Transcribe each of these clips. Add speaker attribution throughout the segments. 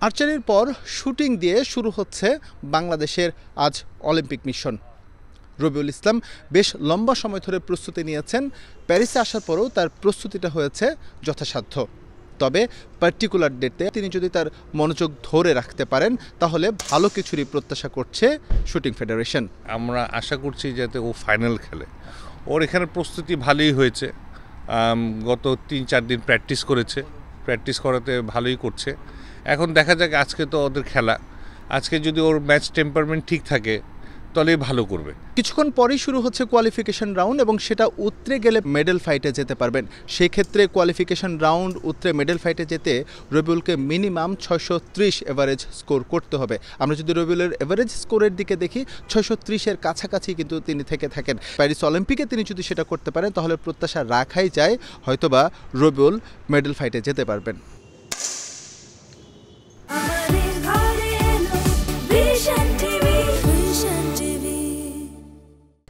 Speaker 1: আর্চারির পর শুটিং দিয়ে শুরু হচ্ছে বাংলাদেশের আজ অলিম্পিক মিশন। রবিউল ইসলাম বেশ লম্বা সময় ধরে প্রস্তুতি নিয়েছেন। প্যারিসে আসার পরেও তার প্রস্তুতিটা হয়েছে যথাসাধ্য। তবে পার্টিকুলার ডেটে তিনি যদি তার মনোযোগ ধরে রাখতে পারেন তাহলে ভালো কিছুরই প্রত্যাশা করছে শুটিং ফেডারেশন।
Speaker 2: আমরা আশা করছি যাতে ও ফাইনাল খেলে। ওর এখানে প্রস্তুতি ভালোই হয়েছে। গত 3-4 দিন প্র্যাকটিস করাতে ভালোই করছে। এখন দেখা যাক, আজকে তো ওদের খেলা, আজকে যদি ওর ম্যাচ টেম্পারমেন্ট ঠিক থাকে তাহলেই ভালো করবে।
Speaker 1: কিছুক্ষণ পরেই শুরু হচ্ছে কোয়ালিফিকেশন রাউন্ড এবং সেটা উতরে গেলে মেডেল ফাইটে যেতে পারবেন। সেই ক্ষেত্রে কোয়ালিফিকেশন রাউন্ড উতরে মেডেল ফাইটে যেতে রবিউলকে মিনিমাম 630 এভারেজ স্কোর করতে হবে। আমরা যদি রবিউলের এভারেজ স্কোরের দিকে দেখি 630-এর কাছাকাছি কিন্তু তিনি থেকে থাকেন। প্যারিস অলিম্পিকে তিনি যদি সেটা করতে পারেন তাহলে প্রত্যাশা রাখাই যায় হয়তোবা রবিউল মেডেল ফাইটে যেতে পারবেন।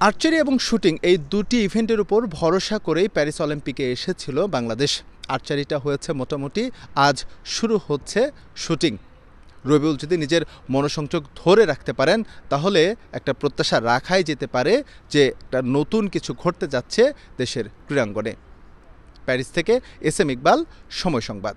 Speaker 1: আর্চারি এবং শুটিং এই দুটি ইভেন্টের উপর ভরসা করেই প্যারিস অলিম্পিকে এসেছিল বাংলাদেশ। আর্চারিটা হয়েছে মোটামুটি, আজ শুরু হচ্ছে শুটিং। রবিউল যদি নিজের মনোসংযোগ ধরে রাখতে পারেন তাহলে একটা প্রত্যাশা রাখাই যেতে পারে যে একটা নতুন কিছু ঘটতে যাচ্ছে দেশের ক্রীড়াঙ্গনে। প্যারিস থেকে এস এম ইকবাল, সময় সংবাদ।